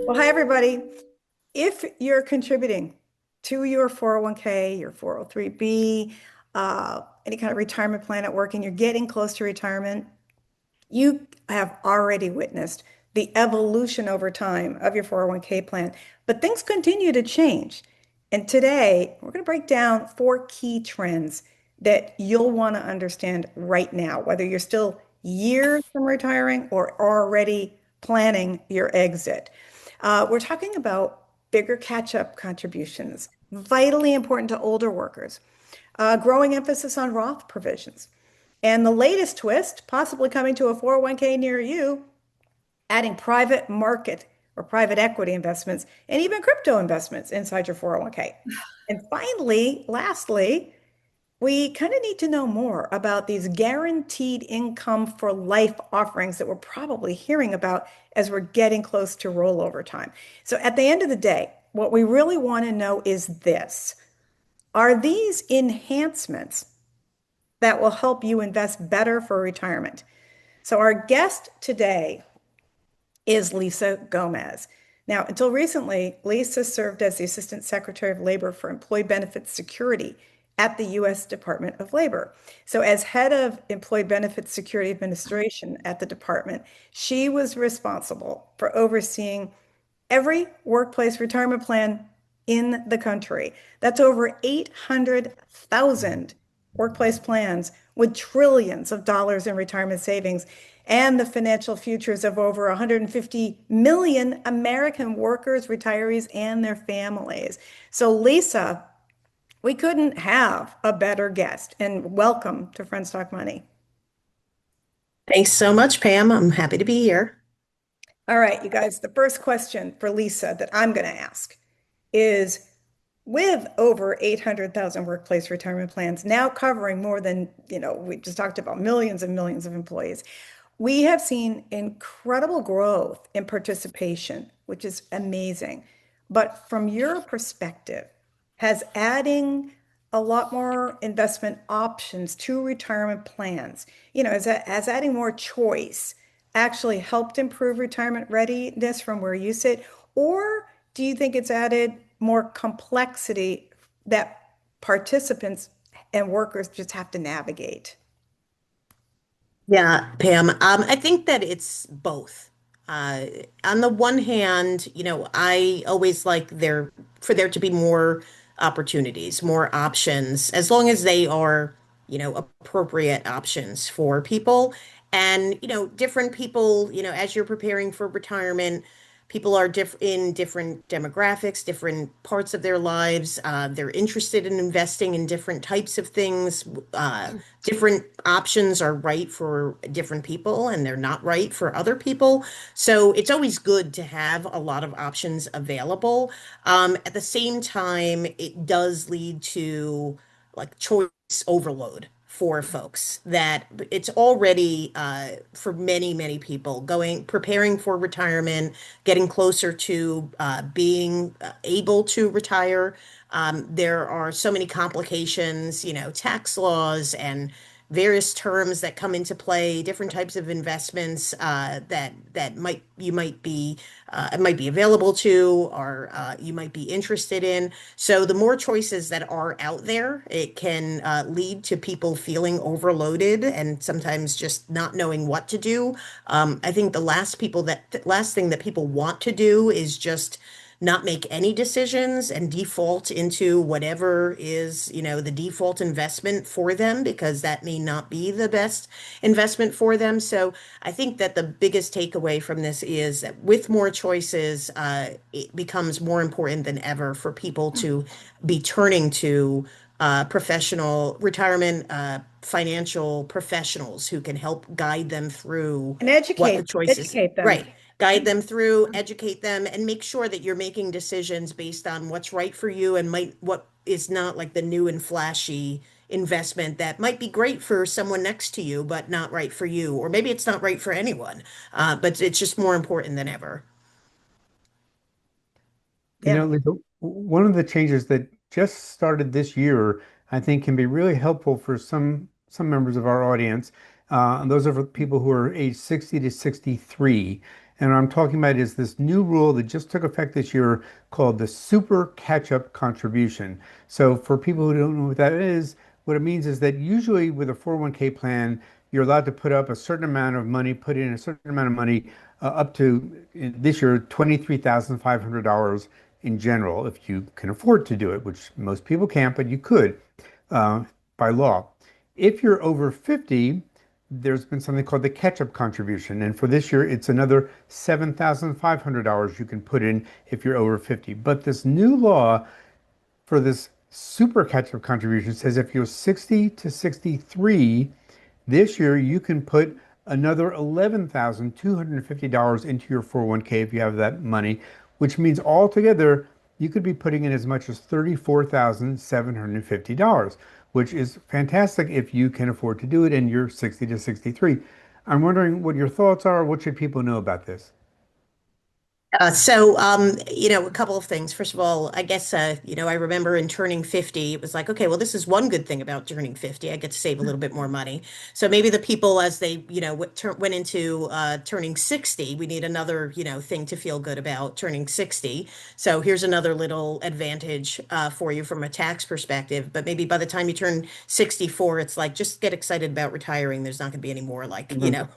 Well, hi, everybody. If you're contributing to your 401k, your 403b, any kind of retirement plan at work, and you're getting close to retirement, you have already witnessed the evolution over time of your 401k plan. But things continue to change. And today, we're going to break down four key trends that you'll want to understand right now, whether you're still years from retiring or already planning your exit. We're talking about bigger catch-up contributions, vitally important to older workers, growing emphasis on Roth provisions, and the latest twist, possibly coming to a 401k near you, adding private market or private equity investments and even crypto investments inside your 401k. And finally, lastly, we kind of need to know more about these guaranteed income for life offerings that we're probably hearing about as we're getting close to rollover time. So at the end of the day, what we really want to know is this. Are these enhancements that will help you invest better for retirement? So our guest today is Lisa Gomez. Now, until recently, Lisa served as the Assistant Secretary of Labor for Employee Benefits Security at the U.S. Department of Labor. So, as head of Employee Benefits Security Administration at the department, she was responsible for overseeing every workplace retirement plan in the country. That's over 800,000 workplace plans with trillions of dollars in retirement savings and the financial futures of over 150 million American workers, retirees, and their families. So, Lisa, we couldn't have a better guest. And welcome to Friends Talk Money. Thanks so much, Pam. I'm happy to be here. All right, you guys, the first question for Lisa that I'm going to ask is with over 800,000 workplace retirement plans now covering more than, we just talked about millions and millions of employees, we have seen incredible growth in participation, which is amazing. But from your perspective, has adding a lot more investment options to retirement plans, has adding more choice actually helped improve retirement readiness from where you sit? Or do you think it's added more complexity that participants and workers just have to navigate? Yeah, Pam. I think that it's both. Uh, on the one hand, I always like there to be more opportunities, more options, as long as they are, appropriate options for people. And, different people, as you're preparing for retirement, people are in different demographics, different parts of their lives. They're interested in investing in different types of things. Different options are right for different people and they're not right for other people. So it's always good to have a lot of options available. At the same time, it does lead to like choice overload for folks that it's already for many people preparing for retirement, getting closer to being able to retire. There are so many complications, tax laws and various terms that come into play, different types of investments that might be available to or you might be interested in. So the more choices that are out there, it can lead to people feeling overloaded and sometimes just not knowing what to do. I think the last thing that people want to do is just not make any decisions and default into whatever is, the default investment for them because that may not be the best investment for them. So I think that the biggest takeaway from this is that with more choices, it becomes more important than ever for people to be turning to professional retirement, financial professionals who can help guide them through And what the educate, choices, educate them. right, guide them through, educate them, and make sure that you're making decisions based on what's right for you and might what is not like the new and flashy investment that might be great for someone next to you, but not right for you, or maybe it's not right for anyone. But it's just more important than ever. Yeah. Lisa, one of the changes that just started this year, I think, can be really helpful for some members of our audience. And those are for people who are age 60 to 63. And what I'm talking about is this new rule that just took effect this year called the super catch-up contribution. So for people who don't know what that is, what it means is that usually with a 401k plan, you're allowed to put up a certain amount of money, put in a certain amount of money, up to this year $23,500 in general, if you can afford to do it, which most people can't, but you could uh, by law. If you're over 50, there's been something called the catch-up contribution. And for this year, it's another $7,500 you can put in if you're over 50. But this new law for this super catch-up contribution says if you're 60 to 63, this year you can put another $11,250 into your 401k if you have that money, which means altogether you could be putting in as much as $34,750, which is fantastic if you can afford to do it and you're 60 to 63. I'm wondering what your thoughts are. What should people know about this? A couple of things. First of all, I guess, I remember in turning 50, it was like, okay, well, this is one good thing about turning 50. I get to save a little bit more money. So maybe the people, as they, went into turning 60, we need another, thing to feel good about turning 60. So here's another little advantage for you from a tax perspective. But maybe by the time you turn 64, it's like, just get excited about retiring. There's not going to be any more like, Mhm.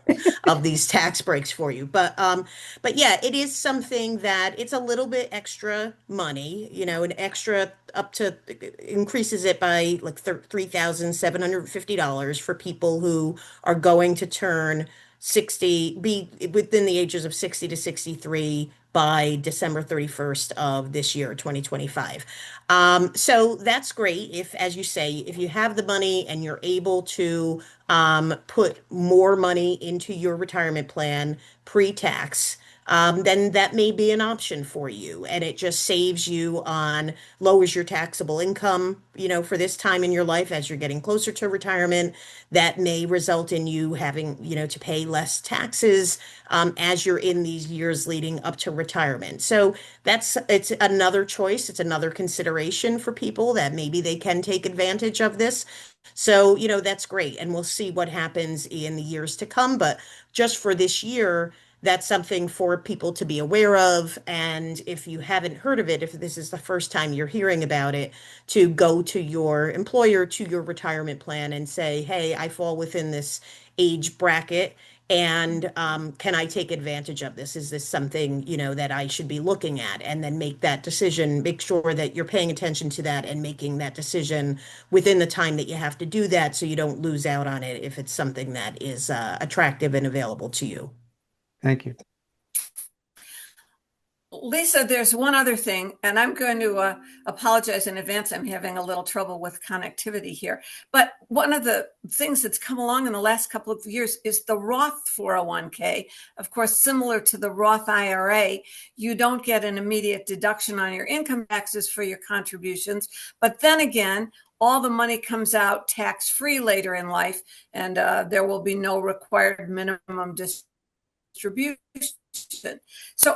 of these tax breaks for you. But yeah, it is something that it's a little bit extra money, an extra up to increases it by like $3,750 for people who are going to turn 60, be within the ages of 60 to 63 by December 31st of this year, 2025. So that's great if, as you say, if you have the money and you're able to put more money into your retirement plan pre-tax, then that may be an option for you. And it just saves you on, lowers your taxable income, for this time in your life as you're getting closer to retirement. That may result in you having, to pay less taxes as you're in these years leading up to retirement. So it's another choice. It's another consideration for people that maybe they can take advantage of this. So, that's great. And we'll see what happens in the years to come. But just for this year, that's something for people to be aware of. And if you haven't heard of it, if this is the first time you're hearing about it, to go to your employer, to your retirement plan and say, hey, I fall within this age bracket. And can I take advantage of this? Is this something, that I should be looking at? And then make that decision, make sure that you're paying attention to that and making that decision within the time that you have to do that so you don't lose out on it if it's something that is attractive and available to you. Thank you. Lisa, there's one other thing, and I'm going to apologize in advance. I'm having a little trouble with connectivity here. But one of the things that's come along in the last couple of years is the Roth 401k. Of course, similar to the Roth IRA, you don't get an immediate deduction on your income taxes for your contributions. But then again, all the money comes out tax-free later in life, and there will be no required minimum distribution. So,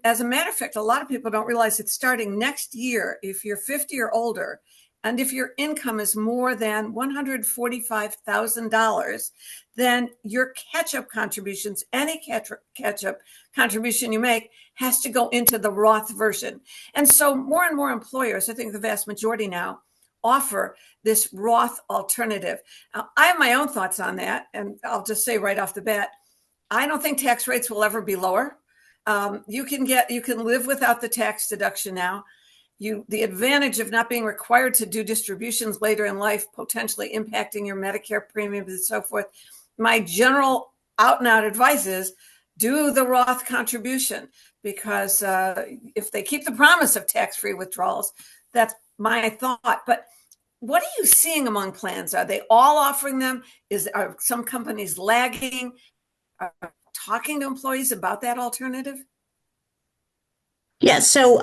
as a matter of fact, a lot of people don't realize that starting next year, if you're 50 or older, and if your income is more than $145,000, then your catch-up contributions, any catch-up contribution you make, has to go into the Roth version. And so more and more employers, I think the vast majority now, offer this Roth alternative. Now, I have my own thoughts on that, and I'll just say right off the bat, I don't think tax rates will ever be lower. You can live without the tax deduction now. The advantage of not being required to do distributions later in life, potentially impacting your Medicare premiums and so forth. My general out and out advice is do the Roth contribution, because if they keep the promise of tax-free withdrawals, that's my thought. But what are you seeing among plans? Are they all offering them? Are some companies lagging? Talking to employees about that alternative? Yeah, so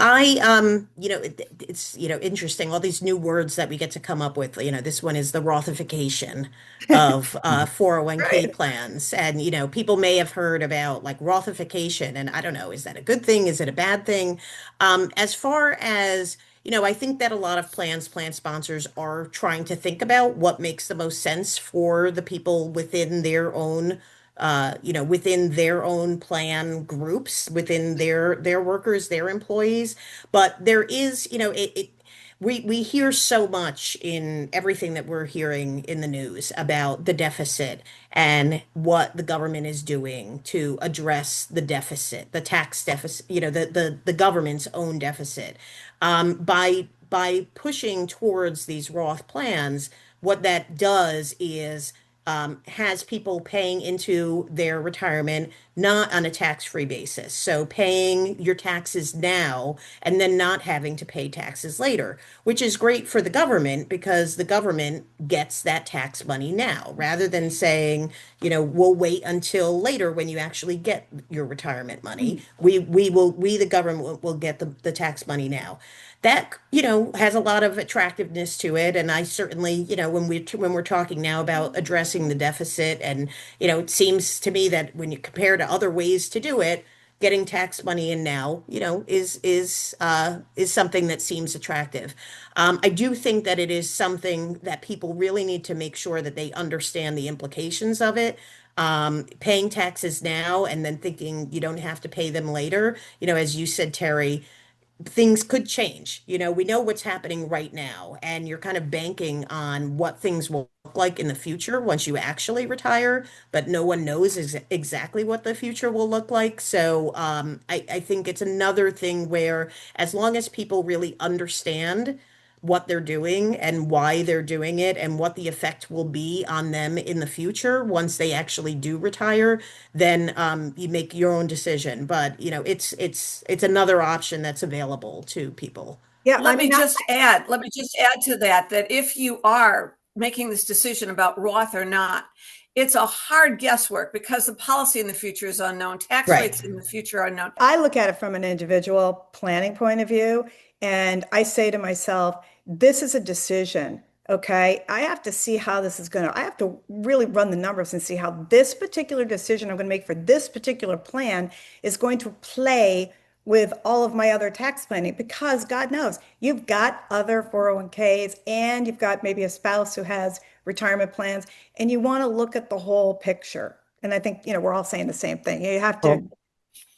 it's, interesting, all these new words that we get to come up with. This one is the Rothification of Mhm. 401k Right. plans. And, people may have heard about like Rothification, and I don't know, is that a good thing? Is it a bad thing? As far as, I think that a lot of plan sponsors are trying to think about what makes the most sense for the people within their own within their own plan groups, within their workers, their employees. But there is, we hear so much in everything that we're hearing in the news about the deficit and what the government is doing to address the deficit, the tax deficit, the government's own deficit. By pushing towards these Roth plans, what that does is has people paying into their retirement not on a tax-free basis. So paying your taxes now and then not having to pay taxes later, which is great for the government because the government gets that tax money now rather than saying, we'll wait until later when you actually get your retirement money. We the government will get the tax money now. That, has a lot of attractiveness to it. And I certainly, when we're talking now about addressing the deficit and, it seems to me that when you compare to other ways to do it, getting tax money in now, is something that seems attractive. I do think that it is something that people really need to make sure that they understand the implications of it. Paying taxes now and then thinking you don't have to pay them later, as you said, Terry, things could change. We know what's happening right now, and you're kind of banking on what things will look like in the future once you actually retire, but no one knows exactly what the future will look like. So I think it's another thing where as long as people really understand what they're doing and why they're doing it and what the effect will be on them in the future once they actually do retire, then you make your own decision. But it's another option that's available to people. Yeah, I Let me mean, just add, let me just add to that, that if you are making this decision about Roth or not, it's a hard guesswork because the policy in the future is unknown. Tax Right. rates in the future are unknown. I look at it from an individual planning point of view, and I say to myself, this is a decision. Okay. I have to see how this is I have to really run the numbers and see how this particular decision I'm going to make for this particular plan is going to play with all of my other tax planning because God knows you've got other 401ks and you've got maybe a spouse who has retirement plans and you want to look at the whole picture. And I think, we're all saying the same thing. You have to Well,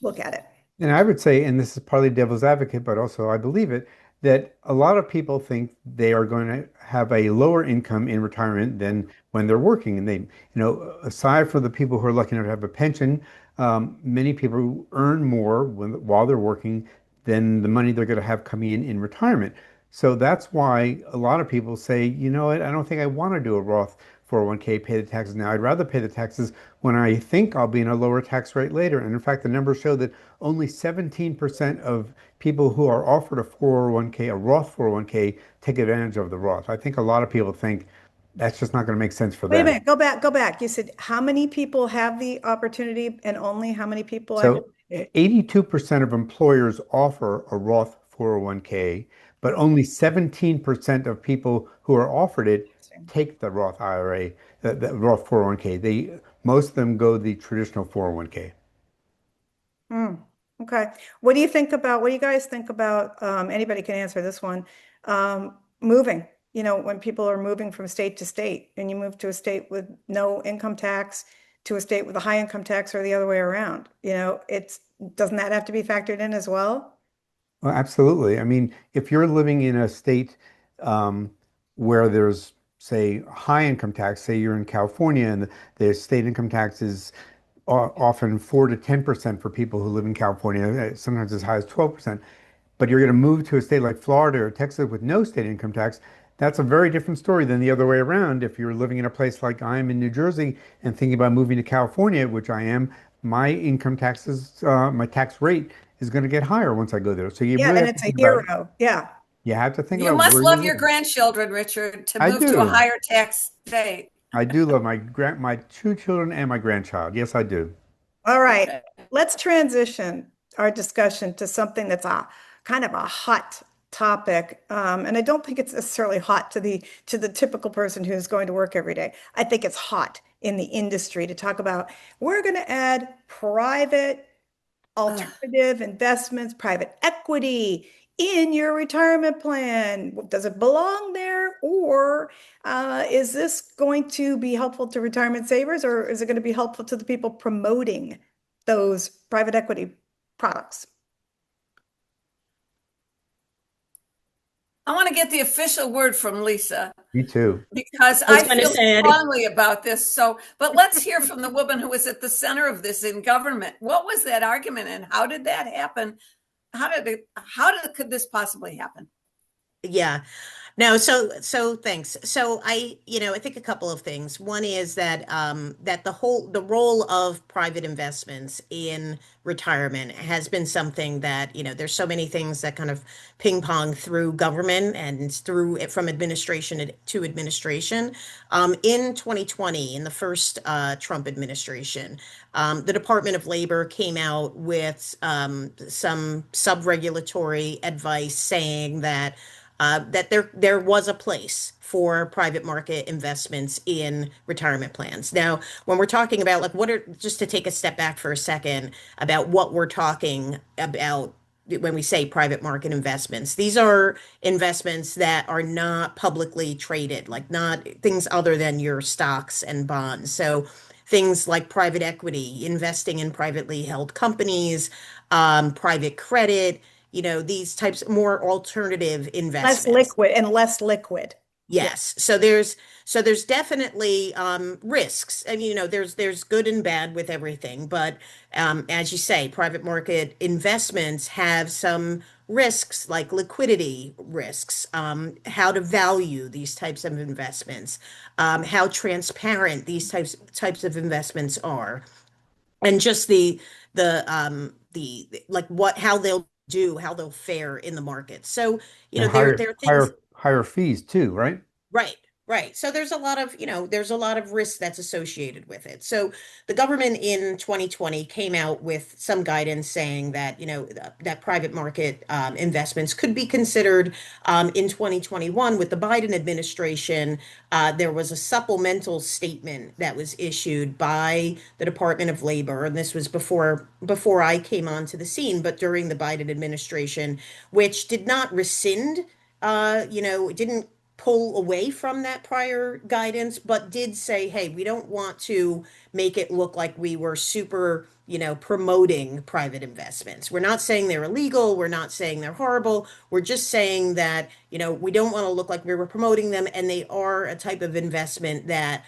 look at it. and I would say, and this is partly devil's advocate, but also I believe it, that a lot of people think they are going to have a lower income in retirement than when they're working. And aside from the people who are lucky enough to have a pension, many people earn more while they're working than the money they're going to have coming in retirement. So that's why a lot of people say, you know what, I don't think I want to do a Roth 401k, pay the taxes now. I'd rather pay the taxes when I think I'll be in a lower tax rate later. And in fact, the numbers show that only 17% of people who are offered a 401k, a Roth 401k, take advantage of the Roth. I think a lot of people think that's just not going to make sense for Wait a them. minute, go back. You said how many people have the opportunity and only how many people are So 82% of employers offer a Roth 401k, but only 17% of people who are offered it take the Roth IRA, the Roth 401k. Most of them go the traditional 401k. Hmm. Okay. What do you guys think about, anybody can answer this one, moving, when people are moving from state to state and you move to a state with no income tax to a state with a high income tax or the other way around, doesn't that have to be factored in as well? Well, absolutely. I mean, if you're living in a state um, where there's, say, high income tax, say you're in California and the state income tax is often 4 to 10% for people who live in California, sometimes as high as 12%. But you're going to move to a state like Florida or Texas with no state income tax. That's a very different story than the other way around. If you're living in a place like I'm in New Jersey and thinking about moving to California, which I am, my income taxes, my tax rate is going to get higher once I go there. So you Yeah, really then have to it's a think about, hero. Yeah. you have to think You about must where you're love your living. grandchildren, Richard, to I move to a do. higher tax state. I do love my two children and my grandchild. Yes, I do. All right, Okay. let's transition our discussion to something that's a kind of a hot topic. And I don't think it's necessarily hot to the typical person who's going to work every day. I think it's hot in the industry to talk about we're going to add private Ugh. alternative investments, private equity in your retirement plan? Does it belong there? Or is this going to be helpful to retirement savers, or is it going to be helpful to the people promoting those private equity products? I want to get the official word from Lisa Me too. because I was I going to feel say, strongly about this. So, but let's hear from the woman who was at the center of this in government. What was that argument and how did that happen? Could this possibly happen? yeah. No, so thanks. So I think a couple of things. One is that that the role of private investments in retirement has been something that, there's so many things that kind of ping pong through government and through it from administration to administration. In 2020, in the first Trump administration, the Department of Labor came out with some sub-regulatory advice saying that there was a place for private market investments in retirement plans. Now, when we're talking about like just to take a step back for a second about what we're talking about when we say private market investments, these are investments that are not publicly traded, like not things other than your stocks and bonds. So things like private equity, investing in privately held companies, private credit, these types more alternative Less investments. liquid and less liquid. Yeah. Yes. So there's definitely risks. I mean, there's good and bad with everything, but as you say, private market investments have some risks like liquidity risks, how to value these types of investments, how transparent these types of investments are, and just the like what how they'll fare in the market. So, And there are things. higher fees too, right? Right, right. So there's a lot of risk that's associated with it. So the government in 2020 came out with some guidance saying that, that private market investments could be considered in 2021 with the Biden administration. There was a supplemental statement that was issued by the Department of Labor, and this was before I came onto the scene, but during the Biden administration, which did not rescind it didn't pull away from that prior guidance, but did say, hey, we don't want to make it look like we were super, promoting private investments. We're not saying they're illegal. We're not saying they're horrible. We're just saying that, we don't want to look like we were promoting them. And they are a type of investment that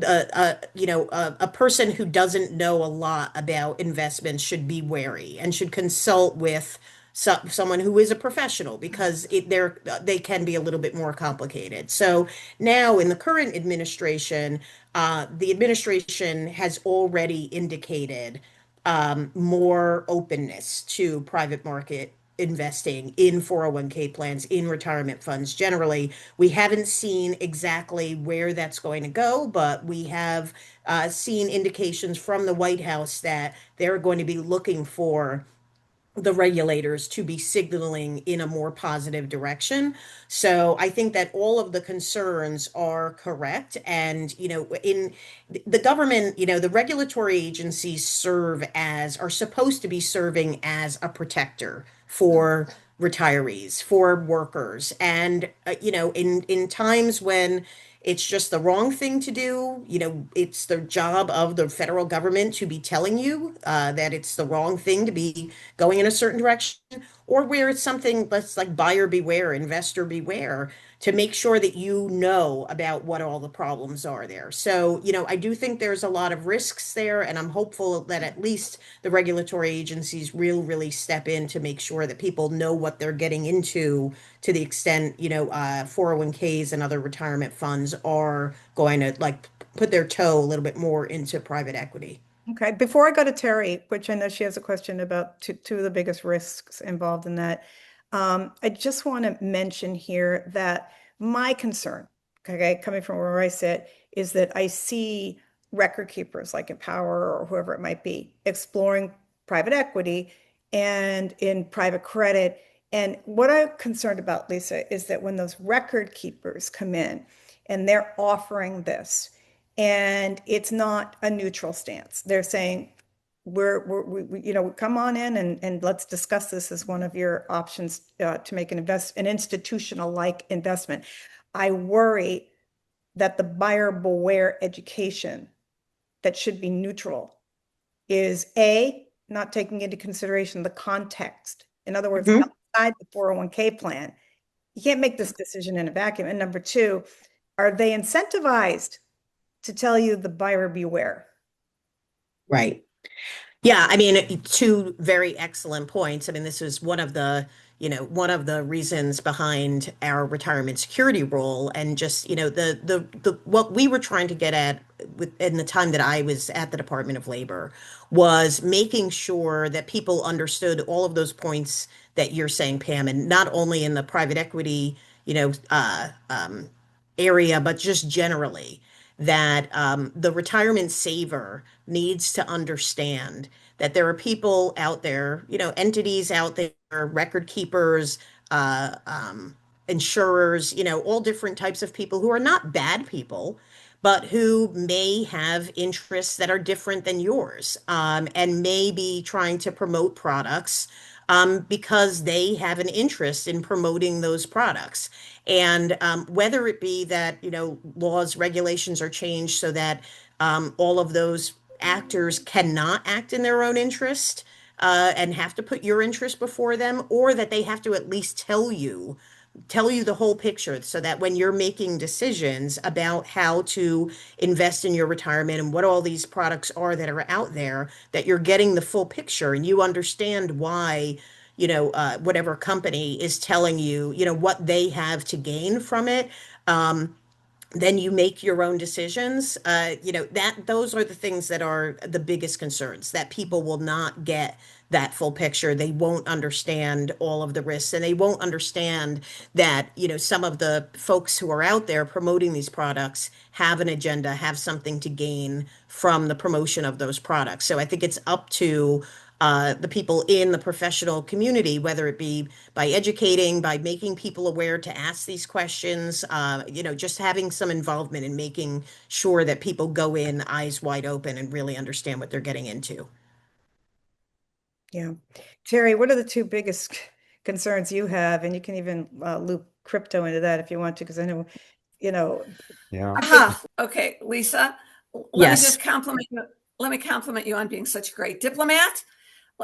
a person who doesn't know a lot about investments should be wary and should consult with someone who is a professional because they can be a little bit more complicated. So now in the current administration, the administration has already indicated more openness to private market investing in 401k plans, in retirement funds generally. We haven't seen exactly where that's going to go, but we have seen indications from the White House that they're going to be looking for the regulators to be signaling in a more positive direction. So I think that all of the concerns are correct. And, in the government, the regulatory agencies are supposed to be serving as a protector for retirees, for workers. And, in times when it's just the wrong thing to do. It's the job of the federal government to be telling you that it's the wrong thing to be going in a certain direction, or where it's something that's like buyer beware, investor beware, to make sure that you know about what all the problems are there. So, I do think there's a lot of risks there, and I'm hopeful that at least the regulatory agencies really step in to make sure that people know what they're getting into to the extent, 401ks and other retirement funds are going to like put their toe a little bit more into private equity. Okay, before I go to Terry, which I know she has a question about two of the biggest risks involved in that, I just want to mention here that my concern, okay, coming from where I sit, is that I see record keepers like Empower or whoever it might be exploring private equity and in private credit. And what I'm concerned about, Lisa, is that when those record keepers come in and they're offering this, and it's not a neutral stance. They're saying come on in and let's discuss this as one of your options to make an institutional-like investment. I worry that the buyer beware education that should be neutral is A, not taking into consideration the context. In other words, Mhm. outside the 401k plan, you can't make this decision in a vacuum. And number two, are they incentivized to tell you the buyer beware? Right. Yeah, I mean, two very excellent points. I mean, this is one of the reasons behind our retirement security rule, and just, the what we were trying to get at in the time that I was at the Department of Labor was making sure that people understood all of those points that you're saying, Pam, and not only in the private equity, area, but just generally that the retirement saver needs to understand that there are people out there, entities out there, record keepers, uh, um, insurers, all different types of people who are not bad people, but who may have interests that are different than yours, and may be trying to promote products because they have an interest in promoting those products. And whether it be that, laws, regulations are changed so that all of those actors cannot act in their own interest and have to put your interest before them, or that they have to at least tell you the whole picture so that when you're making decisions about how to invest in your retirement and what all these products are that are out there, that you're getting the full picture and you understand why, whatever company is telling you, what they have to gain from it. Then you make your own decisions. That those are the things that are the biggest concerns, that people will not get that full picture. They won't understand all of the risks, and they won't understand that, some of the folks who are out there promoting these products have an agenda, have something to gain from the promotion of those products. So I think it's up to the people in the professional community, whether it be by educating, by making people aware to ask these questions, just having some involvement in making sure that people go in eyes wide open and really understand what they're getting into. Yeah. Terry, what are the two biggest concerns you have? And you can even loop crypto into that if you want to, because I know, you know, Yeah. I think Aha. Okay, Lisa, let me Yes. just compliment you. Let me compliment you on being such a great diplomat.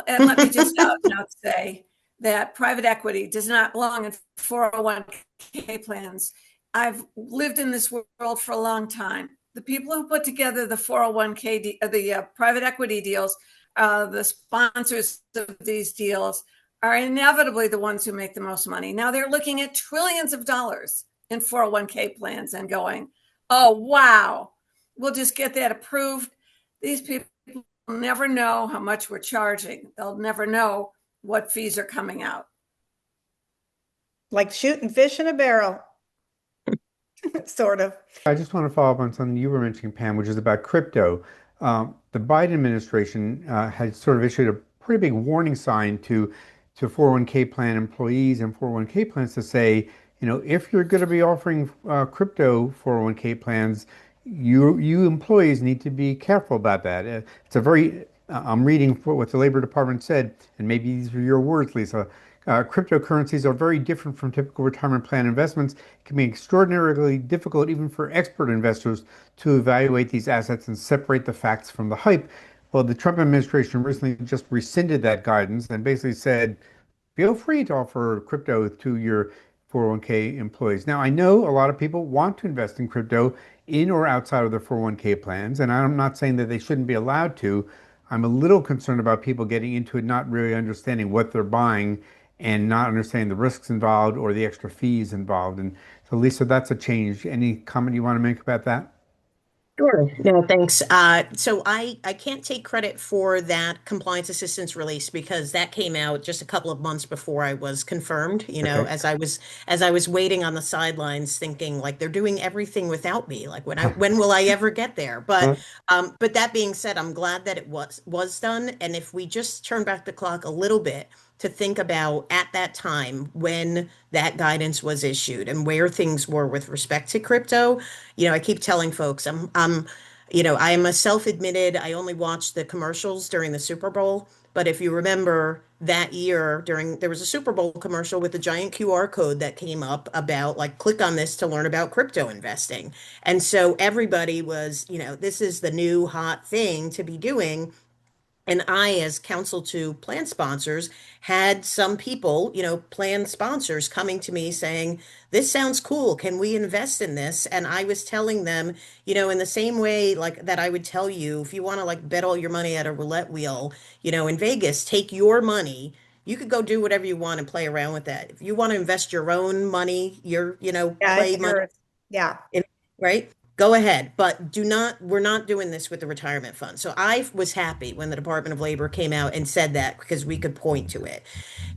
And let me just now say that private equity does not belong in 401k plans. I've lived in this world for a long time. The people who put together the 401k, the private equity deals, the sponsors of these deals are inevitably the ones who make the most money. Now they're looking at trillions of dollars in 401k plans and going, oh, wow, we'll just get that approved. These people never know how much we're charging. They'll never know what fees are coming out. like shooting fish in a barrel, sort of. I just want to follow up on something you were mentioning, Pam, which is about crypto. The Biden administration had sort of issued a pretty big warning sign to 401k plan employees and 401k plans to say, if you're going to be offering crypto 401k plans, you employees need to be careful about that. It's a very I'm reading what the Labor Department said, and maybe these are your words, Lisa. Cryptocurrencies are very different from typical retirement plan investments. It can be extraordinarily difficult, even for expert investors, to evaluate these assets and separate the facts from the hype. Well, the Trump administration recently just rescinded that guidance and basically said, feel free to offer crypto to your 401k employees. Now, I know a lot of people want to invest in crypto in or outside of their 401k plans, and I'm not saying that they shouldn't be allowed to. I'm a little concerned about people getting into it, not really understanding what they're buying and not understanding the risks involved or the extra fees involved. And so, Lisa, that's a change. Any comment you want to make about that? Sure. No, thanks. So I can't take credit for that compliance assistance release because that came out just a couple of months before I was confirmed, Okay. as I was waiting on the sidelines thinking like they're doing everything without me. Like when will I ever get there? But that being said, I'm glad that it was done. And if we just turn back the clock a little bit to think about at that time when that guidance was issued and where things were with respect to crypto, I keep telling folks I am a self-admitted, I only watched the commercials during the Super Bowl. But if you remember that year there was a Super Bowl commercial with a giant QR code that came up about like, click on this to learn about crypto investing. And so everybody was, this is the new hot thing to be doing. And I, as counsel to plan sponsors, had some people, plan sponsors coming to me saying, this sounds cool. Can we invest in this? And I was telling them, in the same way like that I would tell you, if you want to like bet all your money at a roulette wheel, in Vegas, take your money. You could go do whatever you want and play around with that. If you want to invest your own money, Yeah, play it's money, yours. Yeah. right? Go ahead, but we're not doing this with the retirement fund. So I was happy when the Department of Labor came out and said that because we could point to it.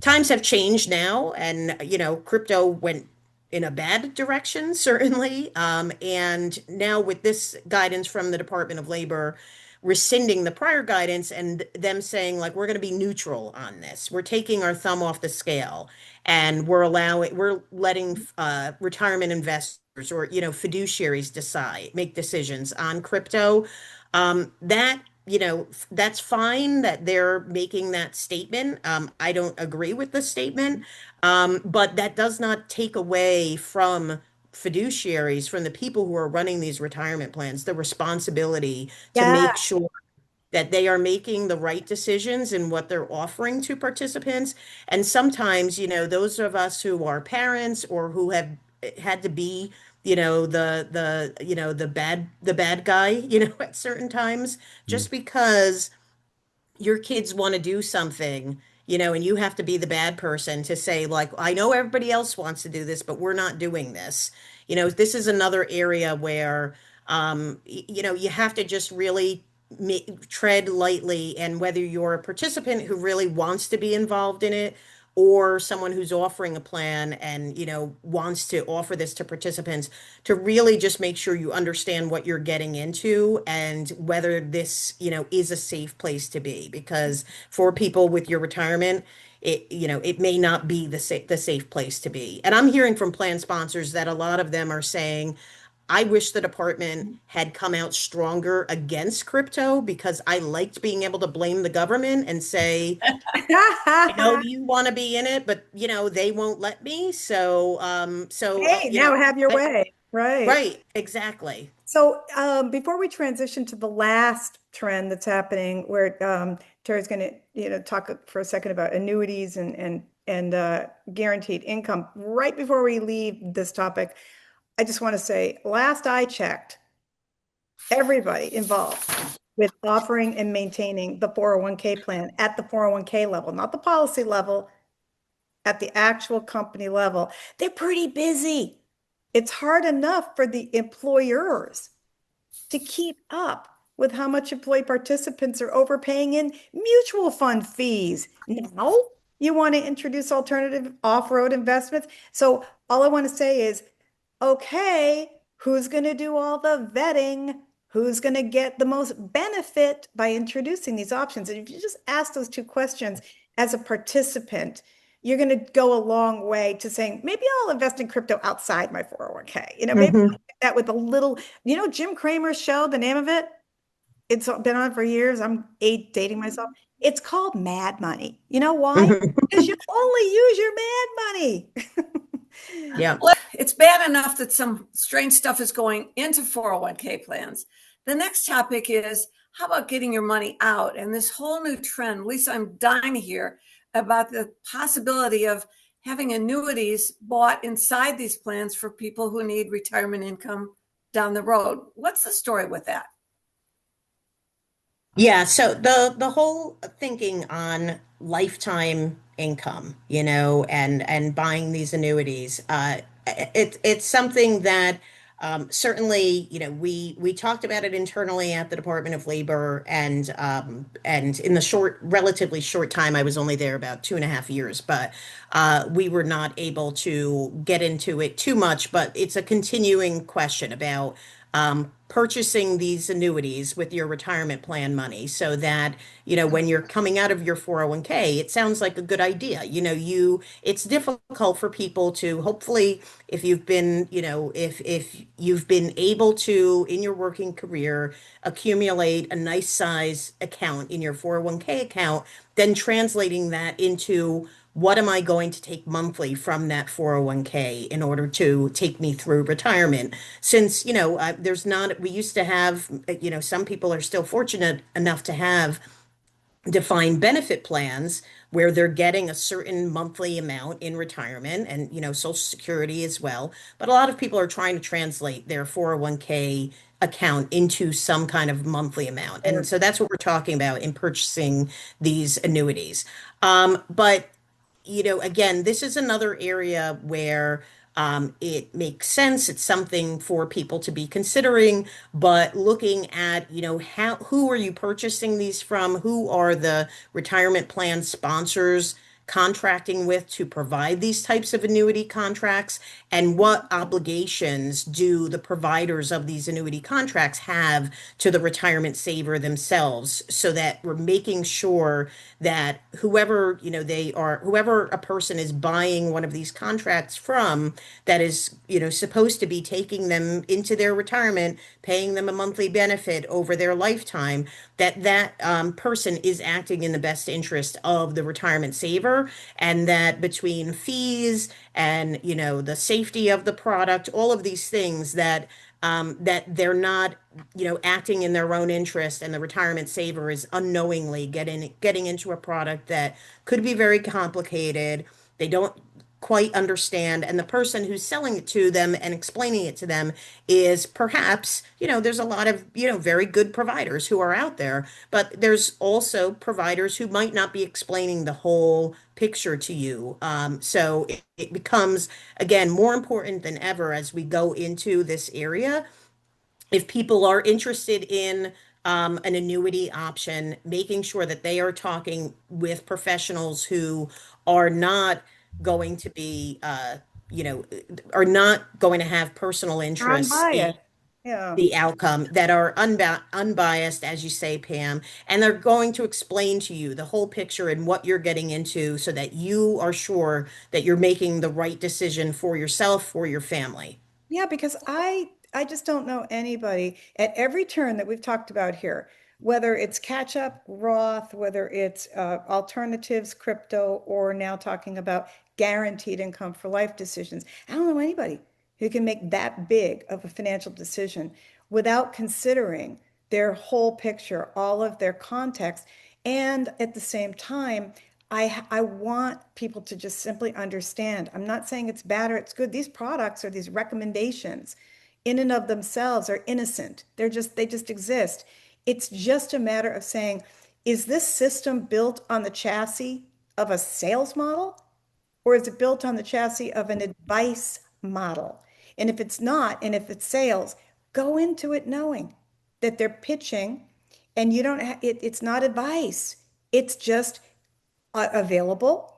Times have changed now, and crypto went in a bad direction, certainly. And now with this guidance from the Department of Labor rescinding the prior guidance and them saying like we're going to be neutral on this. We're taking our thumb off the scale and we're letting retirement investors or fiduciaries make decisions on crypto. That that's fine that they're making that statement. I don't agree with the statement, but that does not take away from fiduciaries, from the people who are running these retirement plans, the responsibility to Yeah. make sure that they are making the right decisions in what they're offering to participants. And sometimes, those of us who are parents or who have had to be, the bad guy, at certain times, Mm. just because your kids want to do something, and you have to be the bad person to say, like, I know everybody else wants to do this, but we're not doing this. This is another area where, you have to just really tread lightly. And whether you're a participant who really wants to be involved in it, or someone who's offering a plan and wants to offer this to participants, to really just make sure you understand what you're getting into and whether this is a safe place to be, because for people with your retirement, it may not be the safe place to be. And I'm hearing from plan sponsors that a lot of them are saying, I wish the department had come out stronger against crypto, because I liked being able to blame the government and say, I know you want to be in it, but they won't let me. Hey, now have your way. Right. right, exactly. So before we transition to the last trend that's happening, where Terry's going to talk for a second about annuities and guaranteed income. Right before we leave this topic, I just want to say, last I checked, everybody involved with offering and maintaining the 401k plan at the 401k level, not the policy level, at the actual company level, they're pretty busy. It's hard enough for the employers to keep up with how much employee participants are overpaying in mutual fund fees. Now you want to introduce alternative off-road investments. So all I want to say is, okay, who's going to do all the vetting? Who's going to get the most benefit by introducing these options? And if you just ask those two questions as a participant, you're going to go a long way to saying, maybe I'll invest in crypto outside my 401k. Maybe I'll Hmm. do that with a little, Jim Cramer's show, the name of it, it's been on for years. I'm dating myself. It's called Mad Money. You know why? Because you only use your mad money. Yeah. Well, it's bad enough that some strange stuff is going into 401k plans. The next topic is, how about getting your money out? And this whole new trend, Lisa, I'm dying to hear about the possibility of having annuities bought inside these plans for people who need retirement income down the road. What's the story with that? Yeah, so the whole thinking on lifetime income, and buying these annuities, it's something that certainly, we talked about it internally at the Department of Labor, and in the relatively short time, I was only there about 2.5 years, but we were not able to get into it too much. But it's a continuing question about purchasing these annuities with your retirement plan money so that, when you're coming out of your 401k, it sounds like a good idea. It's difficult for people to hopefully, if you've been, if you've been able to in your working career accumulate a nice size account in your 401k account, then translating that into what am I going to take monthly from that 401k in order to take me through retirement? Since, there's not, we used to have, some people are still fortunate enough to have defined benefit plans where they're getting a certain monthly amount in retirement and, Social Security as well. But a lot of people are trying to translate their 401k account into some kind of monthly amount. And so that's what we're talking about in purchasing these annuities. But again, this is another area where it makes sense. It's something for people to be considering, but looking at, who are you purchasing these from? Who are the retirement plan sponsors contracting with to provide these types of annuity contracts? And what obligations do the providers of these annuity contracts have to the retirement saver themselves so that we're making sure that whoever, whoever a person is buying one of these contracts from that is, supposed to be taking them into their retirement, paying them a monthly benefit over their lifetime, that person is acting in the best interest of the retirement saver, and that between fees and, the safety of the product, all of these things that they're not, acting in their own interest, and the retirement saver is unknowingly getting into a product that could be very complicated. They don't quite understand, and the person who's selling it to them and explaining it to them is perhaps, there's a lot of, very good providers who are out there, but there's also providers who might not be explaining the whole picture to you. So it becomes, again, more important than ever as we go into this area. If people are interested in an annuity option, making sure that they are talking with professionals who are not going to be, you know, are not going to have personal You're interests in unbiased. Yeah. the outcome, that are unbiased, as you say, Pam, and they're going to explain to you the whole picture and what you're getting into so that you are sure that you're making the right decision for yourself, for your family. Yeah, because I just don't know anybody at every turn that we've talked about here, whether it's catch up, Roth, whether it's alternatives, crypto, or now talking about guaranteed income for life decisions. I don't know anybody who can make that big of a financial decision without considering their whole picture, all of their context. And at the same time, I want people to just simply understand. I'm not saying it's bad or it's good. These products or these recommendations in and of themselves are innocent. They just exist. It's just a matter of saying, is this system built on the chassis of a sales model, or is it built on the chassis of an advice model? And if it's not, and if it's sales, go into it knowing that they're pitching, and you don't it's not advice. It's just available,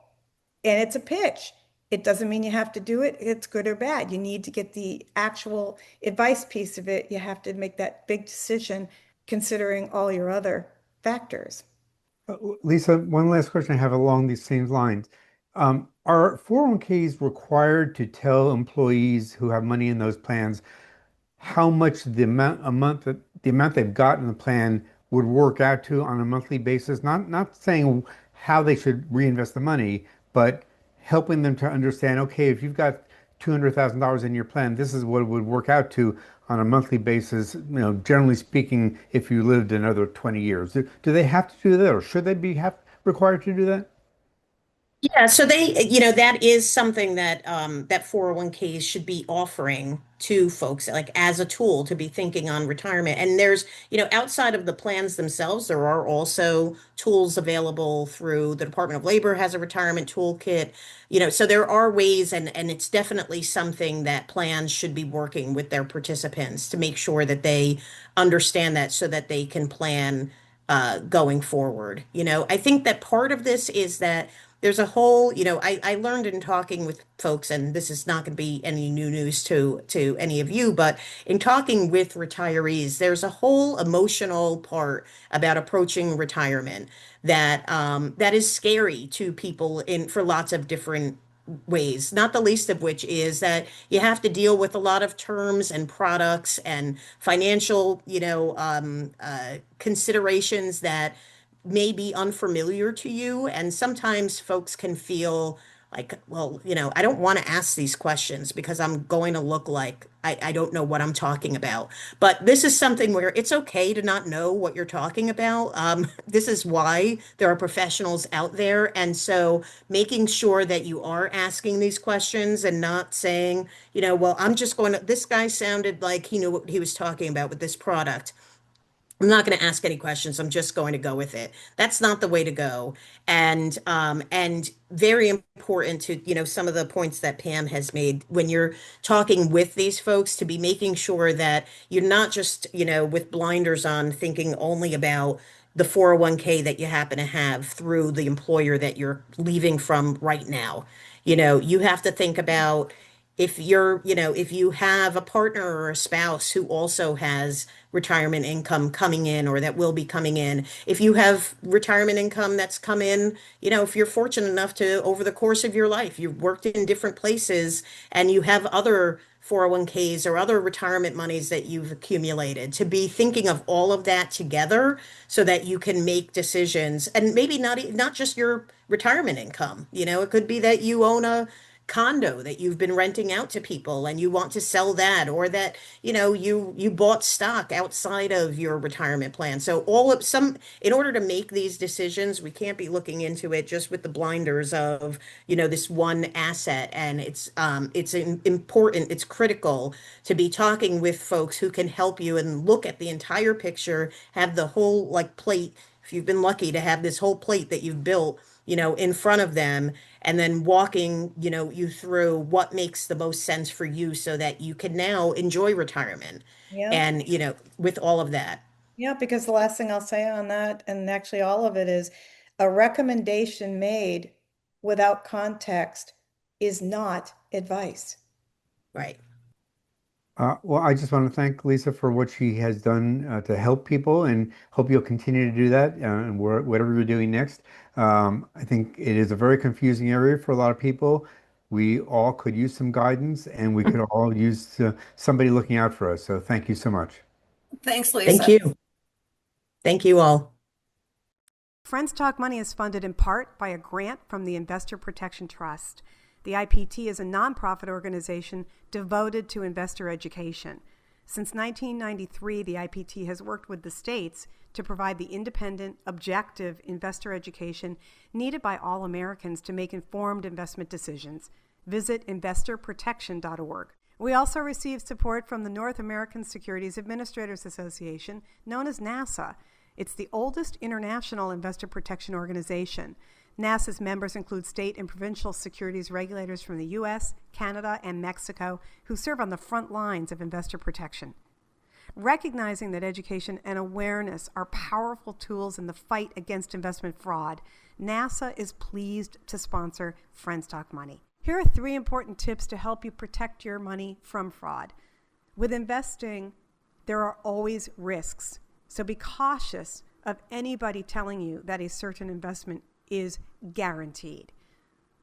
and it's a pitch. It doesn't mean you have to do it. It's good or bad. You need to get the actual advice piece of it. You have to make that big decision considering all your other factors. Lisa, one last question I have along these same lines. Are 401ks required to tell employees who have money in those plans how much the amount they've got in the plan would work out to on a monthly basis? Not saying how they should reinvest the money, but helping them to understand, okay, if you've got $200,000 in your plan, this is what it would work out to on a monthly basis, generally speaking, if you lived another 20 years. Do they have to do that, or should they be required to do that? Yeah, so that is something that that 401ks should be offering to folks, like as a tool to be thinking on retirement. And there's, outside of the plans themselves, there are also tools available through the Department of Labor has a retirement toolkit. So there are ways, and it's definitely something that plans should be working with their participants to make sure that they understand that so that they can plan going forward. I think that part of this is that there's a whole, I learned in talking with folks, and this is not going to be any new news to any of you, but in talking with retirees, there's a whole emotional part about approaching retirement that is scary to people in for lots of different ways, not the least of which is that you have to deal with a lot of terms and products and financial, considerations that may be unfamiliar to you. And sometimes folks can feel like, well, I don't want to ask these questions because I'm going to look like I don't know what I'm talking about. But this is something where it's okay to not know what you're talking about. This is why there are professionals out there. And so making sure that you are asking these questions and not saying, well, I'm just going to, this guy sounded like he knew what he was talking about with this product. I'm not going to ask any questions. I'm just going to go with it. That's not the way to go. And very important to, some of the points that Pam has made when you're talking with these folks to be making sure that you're not just, with blinders on thinking only about the 401k that you happen to have through the employer that you're leaving from right now. You have to think about if you have a partner or a spouse who also has retirement income coming in or that will be coming in, if you have retirement income that's come in, if you're fortunate enough to, over the course of your life, you've worked in different places and you have other 401ks or other retirement monies that you've accumulated, to be thinking of all of that together so that you can make decisions and maybe not just your retirement income. It could be that you own a condo that you've been renting out to people and you want to sell that, or that you bought stock outside of your retirement plan. So in order to make these decisions, we can't be looking into it just with the blinders of this one asset. And important, it's critical to be talking with folks who can help you and look at the entire picture, have the whole like plate, if you've been lucky to have this whole plate that you've built in front of them, and then walking, you through what makes the most sense for you so that you can now enjoy retirement. Yeah. And, with all of that. Yeah, because the last thing I'll say on that, and actually all of it, is a recommendation made without context is not advice. Right. Well, I just want to thank Lisa for what she has done to help people, and hope you'll continue to do that and whatever you're doing next. I think it is a very confusing area for a lot of people. We all could use some guidance, and we could all use somebody looking out for us. So thank you so much. Thanks, Thank Lisa. you. Thank you all. Friends Talk Money is funded in part by a grant from the Investor Protection Trust. The IPT is a nonprofit organization devoted to investor education. Since 1993, the IPT has worked with the states to provide the independent, objective investor education needed by all Americans to make informed investment decisions. Visit investorprotection.org. We also receive support from the North American Securities Administrators Association, known as NASA. It's the oldest international investor protection organization. NASA's members include state and provincial securities regulators from the U.S., Canada, and Mexico who serve on the front lines of investor protection. Recognizing that education and awareness are powerful tools in the fight against investment fraud, NASA is pleased to sponsor Friends Talk Money. Here are 3 important tips to help you protect your money from fraud. With investing, there are always risks, so be cautious of anybody telling you that a certain investment is guaranteed.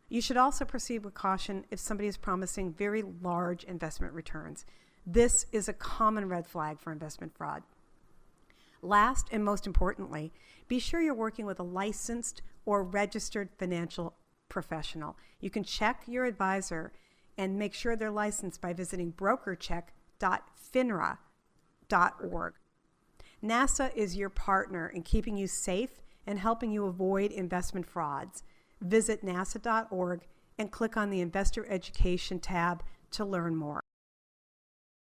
You should also proceed with caution if somebody is promising very large investment returns. This is a common red flag for investment fraud. Last and most importantly, be sure you're working with a licensed or registered financial professional. You can check your advisor and make sure they're licensed by visiting brokercheck.finra.org. NASA is your partner in keeping you safe and helping you avoid investment frauds. Visit nasa.org and click on the Investor Education tab to learn more.